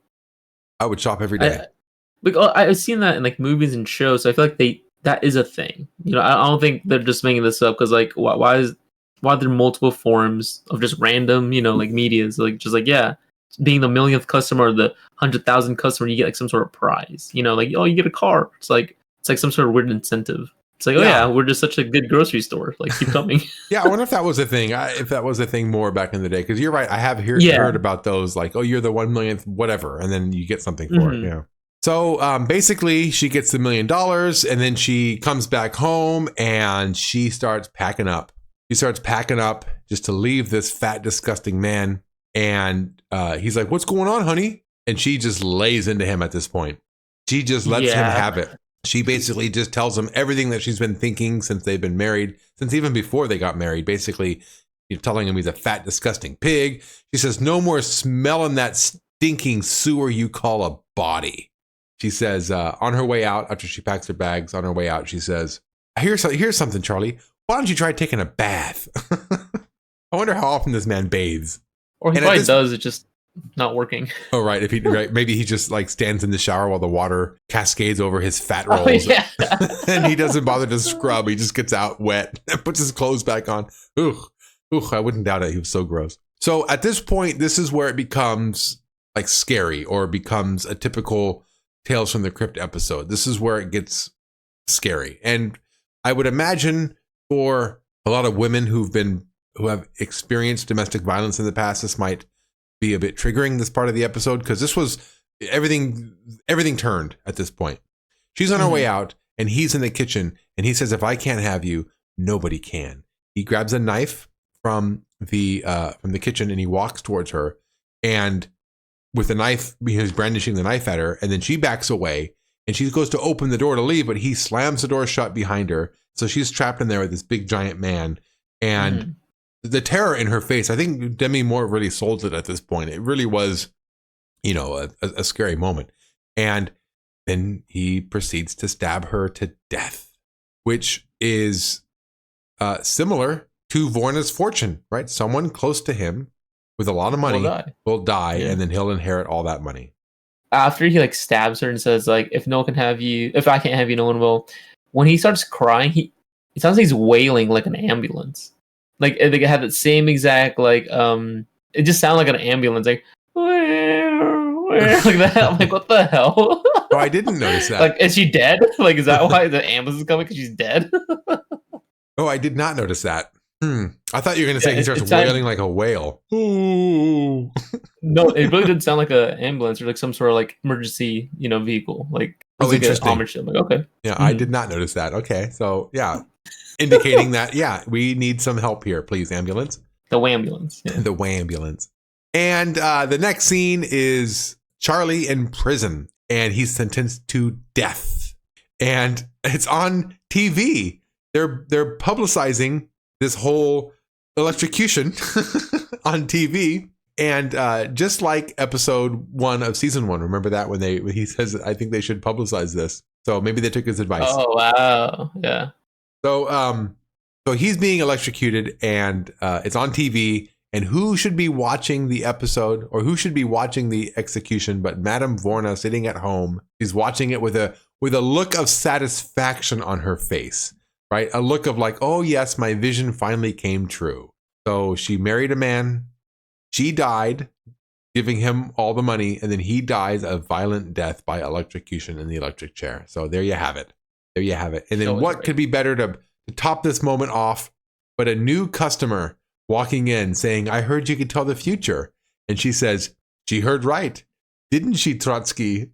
I would shop every day. I've seen that in like movies and shows. So I feel like that is a thing. I don't think they're just making this up because like why are there multiple forms of just random like medias being the millionth customer or the 100,000 customer, you get like some sort of prize. Like you get a car. It's like some sort of weird incentive. It's like, we're just such a good grocery store. Like, keep coming. Yeah, I wonder if that was a thing. If that was a thing more back in the day. Because you're right. I have heard about those. Like, oh, you're the 1 millionth, whatever. And then you get something for it. Yeah. So basically, she gets the $1 million. And then she comes back home and she starts packing up. She starts packing up just to leave this fat, disgusting man. And he's like, what's going on, honey? And she just lays into him at this point. She just lets him have it. She basically just tells him everything that she's been thinking since they've been married, since even before they got married, basically telling him he's a fat, disgusting pig. She says, no more smelling that stinking sewer you call a body. She says on her way out, after she packs her bags, on her way out, she says, here's something, Charlie. Why don't you try taking a bath? I wonder how often this man bathes. Or he probably does, it's just not working. Oh, right. Maybe he just like stands in the shower while the water cascades over his fat rolls. Oh, yeah. And he doesn't bother to scrub. He just gets out wet and puts his clothes back on. Ooh, I wouldn't doubt it. He was so gross. So at this point, this is where it becomes like scary or becomes a typical Tales from the Crypt episode. This is where it gets scary. And I would imagine for a lot of women who have experienced domestic violence in the past, this might be a bit triggering, this part of the episode, because this was everything turned at this point. She's on her way out and he's in the kitchen and he says, if I can't have you, nobody can. He grabs a knife from the kitchen and he walks towards her, and with the knife, he's brandishing the knife at her, and then she backs away and she goes to open the door to leave, but he slams the door shut behind her. So she's trapped in there with this big giant man, and the terror in her face, I think Demi Moore really sold it at this point. It really was, a scary moment. And then he proceeds to stab her to death, which is similar to Vorna's fortune, right? Someone close to him with a lot of money will die, and then he'll inherit all that money. After he stabs her and says if no one can have you, if I can't have you, no one will. When he starts crying, it sounds like he's wailing like an ambulance. It had that same exact it just sounded like an ambulance, like like that. I'm like, what the hell? Oh, I didn't notice that. Is she dead? Is that why the ambulance is coming? Because she's dead? Oh, I did not notice that. I thought you were going to say he starts wailing like a whale. Ooh. No, it really did sound like an ambulance or some sort of emergency, vehicle. Interesting. I'm like, okay. Yeah, I did not notice that. Okay, so yeah, indicating that we need some help here, please, ambulance. The wambulance. Yeah. The wambulance. And the next scene is Charlie in prison, and he's sentenced to death, and it's on TV. They're publicizing this whole electrocution on TV, and just like episode 1 of season 1, remember that when he says, I think they should publicize this. So maybe they took his advice. Oh wow, yeah. So he's being electrocuted, and it's on TV. And who should be watching the episode, or who should be watching the execution but Madame Vorna sitting at home? She's watching it with a look of satisfaction on her face. Right? A look of oh yes, my vision finally came true. So she married a man. She died, giving him all the money. And then he dies a violent death by electrocution in the electric chair. So there you have it. And then what could be better to top this moment off but a new customer walking in saying, I heard you could tell the future. And she says, she heard right. Didn't she, Trotsky?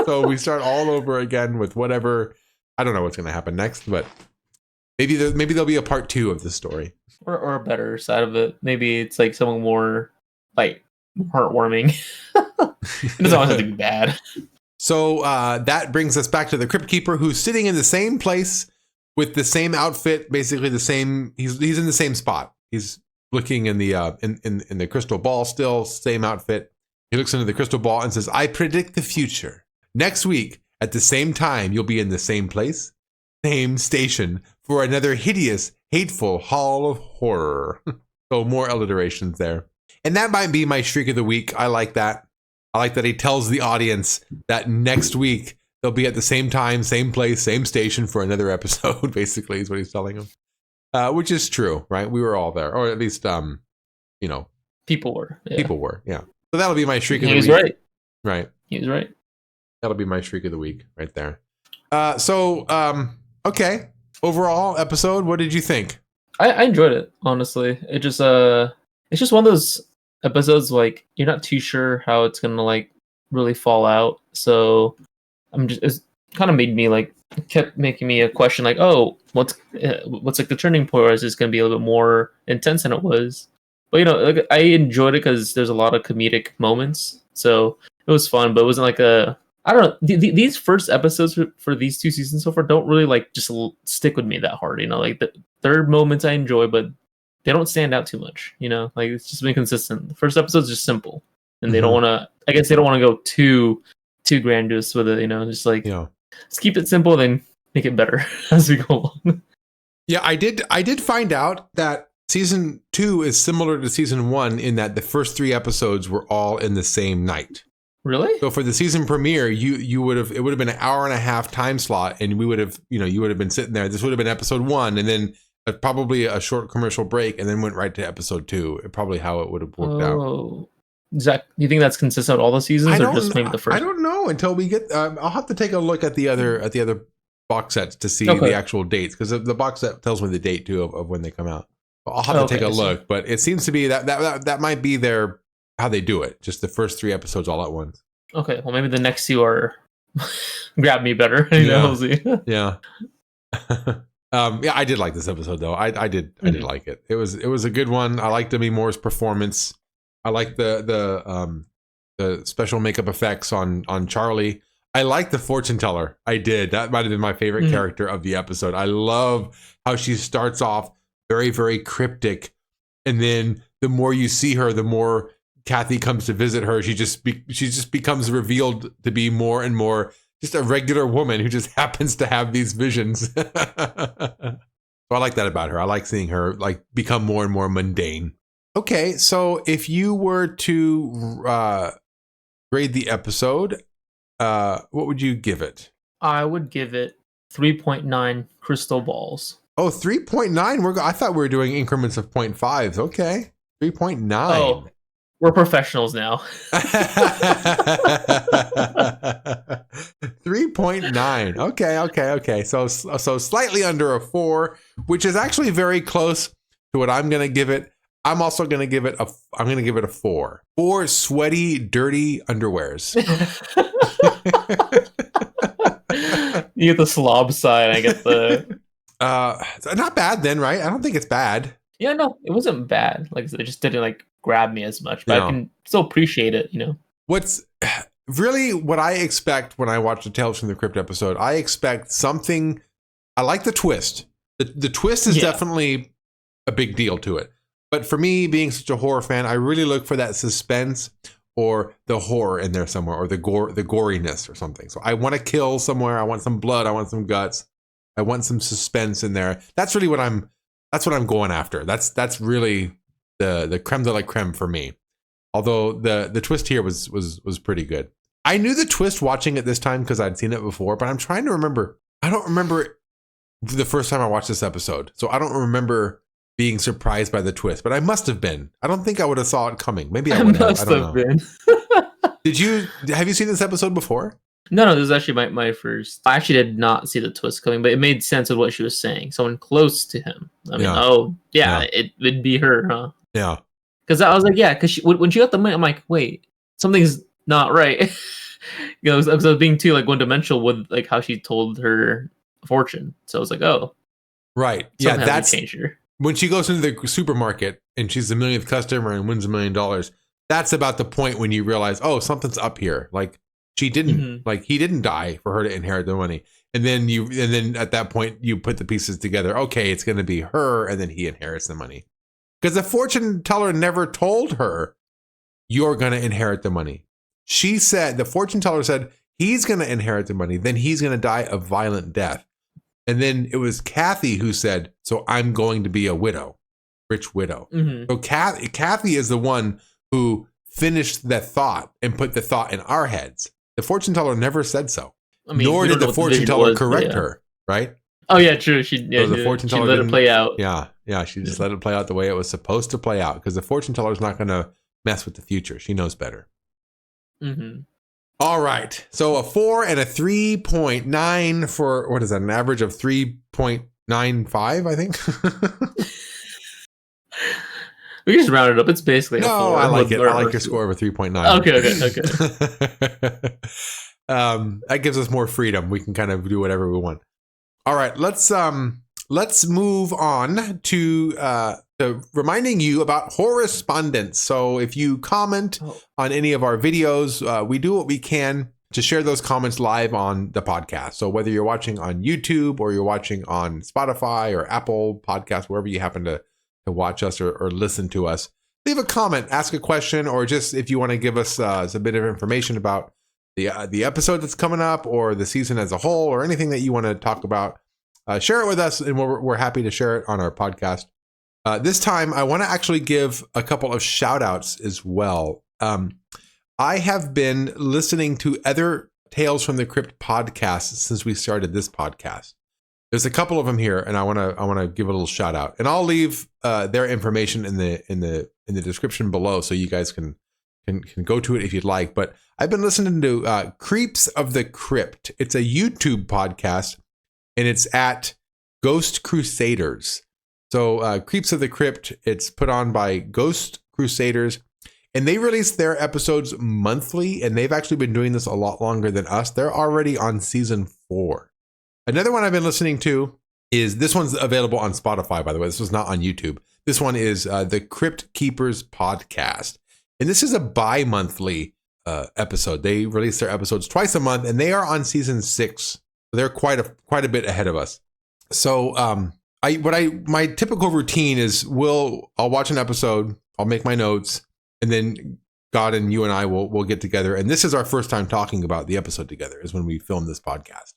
So we start all over again with whatever. I don't know what's going to happen next, but maybe there'll be a part 2 of the story, or a better side of it. Maybe it's something more heartwarming. It doesn't always have to be bad. So that brings us back to the Crypt Keeper, who's sitting in the same place with the same outfit, basically the same. He's in the same spot. He's looking in the in the crystal ball, still same outfit. He looks into the crystal ball and says, "I predict the future. Next week, at the same time, you'll be in the same place, same station for another hideous, hateful Hall of Horror." So more alliterations there. And that might be my streak of the week. I like that. I like that he tells the audience that next week they'll be at the same time, same place, same station for another episode, basically, is what he's telling them. Which is true, right? We were all there. Or at least, people were. Yeah. People were, yeah. So that'll be my streak of the week. He was right. Right. He was right. That'll be my streak of the week right there. Okay. Overall episode, what did you think? I enjoyed it, honestly. It's just one of those episodes you're not too sure how it's gonna really fall out. So it's kind of made me kept making me a question what's the turning point, or is this gonna be a little bit more intense than it was? But I enjoyed it because there's a lot of comedic moments, so it was fun. But it wasn't I don't know. These first episodes for these 2 seasons so far don't really just stick with me that hard. The third moments I enjoy, but they don't stand out too much. It's just been consistent. The first episode's just simple, and they don't want to. I guess they don't want to go too grandiose with it. Just just keep it simple, then make it better as we go along. Yeah, I did find out that season 2 is similar to season 1 in that the first 3 episodes were all in the same night. Really? So for the season premiere, it would have been an hour and a half time slot, and we would have, you would have been sitting there. This would have been episode 1, and then probably a short commercial break, and then went right to episode 2. Probably how it would have worked out. Zach, do you think that's consistent with all the seasons, or just maybe the first? I don't know until we get. I'll have to take a look at the other box sets to see the actual dates, because the box set tells me the date too of when they come out. I'll have to take a look, but it seems to be that might be how they do it. Just the first 3 episodes all at once. Okay, well maybe the next 2 are grab me better. We'll see. Yeah. Yeah, I did like this episode though. I did like it. It was a good one. I liked Demi Moore's performance. I liked the special makeup effects on Charlie. I like the fortune teller. I did. That might have been my favorite character of the episode. I love how she starts off very, very cryptic, and then the more you see her, the more Kathy comes to visit her. She just becomes revealed to be more and more just a regular woman who just happens to have these visions. So I like that about her. I like seeing her like become more and more mundane. Okay, so if you were to grade the episode, what would you give it? I would give it 3.9 crystal balls. Oh, 3.9? I thought we were doing increments of 0.5s. Okay. 3.9. Oh, we're professionals now. 3.9. Okay. So slightly under a 4, which is actually very close to what I'm going to give it. I'm also going to give it a 4. 4 sweaty, dirty underwears. You get the slob side. I get the. Not bad then, right? I don't think it's bad. Yeah, no, it wasn't bad. Like it just didn't like grab me as much, but I can still appreciate it. What's really what I expect when I watch the Tales from the Crypt episode? I expect something. I like the twist. The twist is definitely a big deal to it. But for me, being such a horror fan, I really look for that suspense or the horror in there somewhere, or the goriness or something. So I want to kill somewhere. I want some blood. I want some guts. I want some suspense in there. That's really what I'm going after. That's really the creme de la creme for me. Although the twist here was pretty good. I knew the twist watching it this time because I'd seen it before, but I'm trying to remember. I don't remember the first time I watched this episode, so I don't remember being surprised by the twist. But I must have been. I don't think I would have saw it coming. Maybe I would have. I don't know. Been. Have you seen this episode before? No, this is actually my first. I actually did not see the twist coming, but it made sense of what she was saying. Someone close to him. I mean, it would be her, huh? Yeah. Because I was like, because when she got the money, I'm like, wait, something's not right. Because I was being too like one dimensional with like how she told her fortune. So I was like, oh, right, yeah, that's when she goes into the supermarket and she's the millionth customer and wins $1 million. That's about the point when you realize, oh, something's up here. Like she didn't, like he didn't die for her to inherit the money. And then at that point you put the pieces together. Okay, it's going to be her, and then he inherits the money. Because the fortune teller never told her, you're going to inherit the money. She said, the fortune teller said, he's going to inherit the money. Then he's going to die a violent death. And then it was Kathy who said, so I'm going to be a widow, rich widow. So Kathy is the one who finished that thought and put the thought in our heads. The fortune teller never said so. I mean, nor did the fortune teller correct her, right? Oh yeah, true. She let it play out. Yeah. She just let it play out the way it was supposed to play out, because the fortune teller is not going to mess with the future. She knows better. All right. So a 4 and a 3.9 for, what is that? An average of 3.95, I think. We just round it up. It's basically a 4. I like it. I like your score of a 3.9. Okay. That gives us more freedom. We can kind of do whatever we want. All right, let's move on to reminding you about Horrorespondence. So if you comment on any of our videos, we do what we can to share those comments live on the podcast. So whether you're watching on YouTube or you're watching on Spotify or Apple Podcasts, wherever you happen to watch us or listen to us, leave a comment, ask a question, or just if you want to give us a bit of information about the episode that's coming up or the season as a whole, or anything that you want to talk about, share it with us, and we're happy to share it on our podcast. This time, I want to actually give a couple of shout outs as well. I have been listening to other Tales from the Crypt podcasts since we started this podcast. There's a couple of them here, and I want to give a little shout out, and I'll leave their information in the description below, so you guys can go to it if you'd like. But I've been listening to Creeps of the Crypt. It's a YouTube podcast and it's at Ghost Crusaders. So Creeps of the Crypt, it's put on by Ghost Crusaders, and they release their episodes monthly, and they've actually been doing this a lot longer than us. They're already on season 4. Another one I've been listening to is, this one's available on Spotify, by the way. This was not on YouTube. This one is the Crypt Keepers podcast. And this is a bi-monthly episode. They release their episodes twice a month, and they are on season 6. They're quite a bit ahead of us. So my typical routine is I'll watch an episode, I'll make my notes, and then Godden, you and I will get together. And this is our first time talking about the episode together, is when we film this podcast.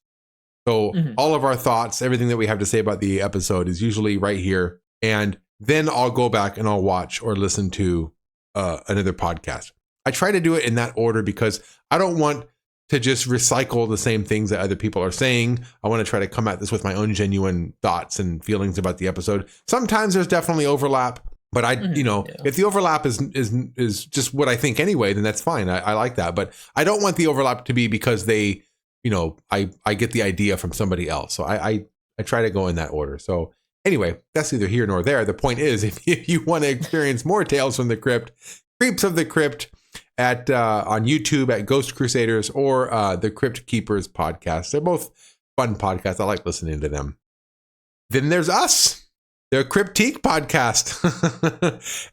So all of our thoughts, everything that we have to say about the episode is usually right here. And then I'll go back and I'll watch or listen to another podcast. I try to do it in that order because I don't want to just recycle the same things that other people are saying. I want to try to come at this with my own genuine thoughts and feelings about the episode. Sometimes there's definitely overlap, but if the overlap is just what I think anyway, then that's fine. I like that, but I don't want the overlap to be because they, I get the idea from somebody else. So I try to go in that order. So anyway, that's neither here nor there. The point is, if you want to experience more Tales from the Crypt, Creeps of the Crypt, on YouTube at Ghost Crusaders or the Crypt Keepers podcast. They're both fun podcasts. I like listening to them. Then there's us, the Cryptique podcast.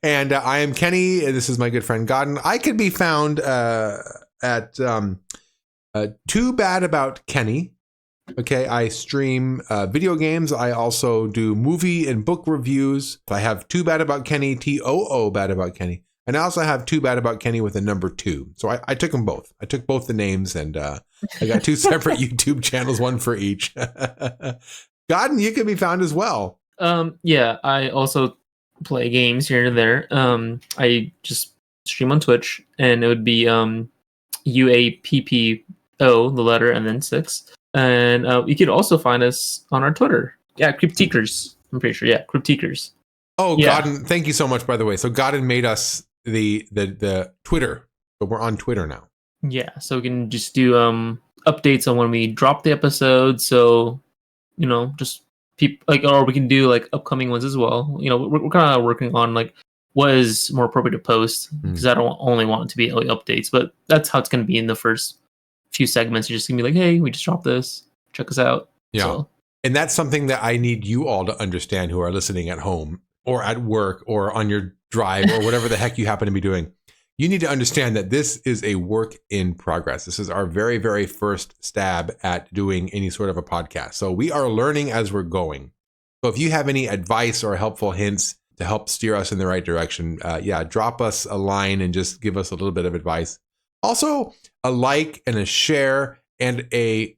And I am Kenny, and this is my good friend Godden. I could be found at Too Bad About Kenny. Okay, I stream video games. I also do movie and book reviews. I have Too Bad About Kenny, TOO Bad About Kenny. And I also have Too Bad About Kenny with a number 2. So I took them both. I took both the names, and I got 2 separate YouTube channels, one for each. Godden, you can be found as well. Yeah, I also play games here and there. I just stream on Twitch, and it would be UAPPO, the letter, and then 6. And you can also find us on our Twitter. Yeah, Cryptikers. I'm pretty sure. Yeah, Cryptikers. Oh, yeah. Godden, thank you so much, by the way. So Godden made us the Twitter, but we're on Twitter now. Yeah, so we can just do updates on when we drop the episode. So just people or we can do upcoming ones as well. We're kind of working on what is more appropriate to post, because I don't only want it to be updates, but that's how it's going to be in the first few segments. You're just gonna be like, hey, we just dropped this, check us out. Yeah. So. And that's something that I need you all to understand, who are listening at home or at work or on your drive or whatever the heck you happen to be doing. You need to understand that this is a work in progress. This is our very, very first stab at doing any sort of a podcast. So we are learning as we're going. So if you have any advice or helpful hints to help steer us in the right direction, drop us a line and just give us a little bit of advice. Also, a like and a share and a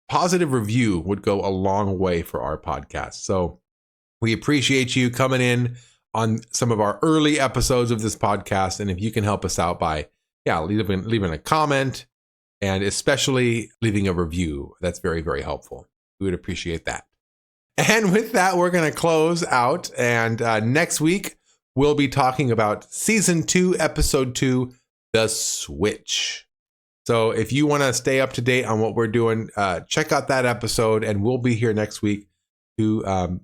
positive review would go a long way for our podcast. So we appreciate you coming in on some of our early episodes of this podcast. And if you can help us out by leaving a comment, and especially leaving a review, that's very, very helpful. We would appreciate that. And with that, we're going to close out. And next week, we'll be talking about season 2, episode 2, The Switch. So if you want to stay up to date on what we're doing, check out that episode, and we'll be here next week to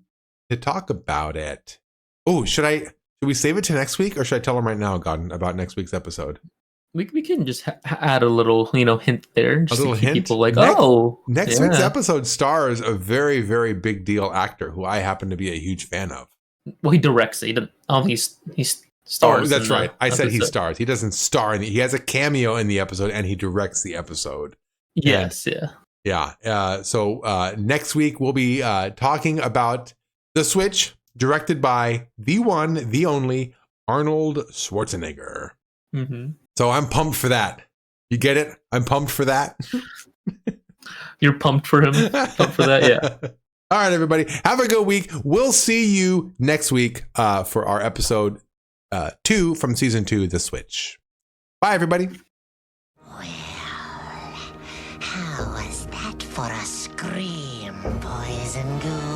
talk about it. Oh, should we save it to next week, or should I tell them right now, Godden, about next week's episode? We can just add a little, hint there, just to keep people next week's episode stars a very, very big deal actor who I happen to be a huge fan of. Well, he directs it. He stars. Oh, that's right. I said he stars. He doesn't star he has a cameo in the episode, and he directs the episode. Yes, yeah. So next week we'll be talking about The Switch, directed by the one, the only Arnold Schwarzenegger. Mm-hmm. So I'm pumped for that. You get it? I'm pumped for that. You're pumped for him. Pumped for that, yeah. All right, everybody. Have a good week. We'll see you next week for our episode 2 from season 2, The Switch. Bye, everybody. Well, how was that for a scream, boys and ghouls?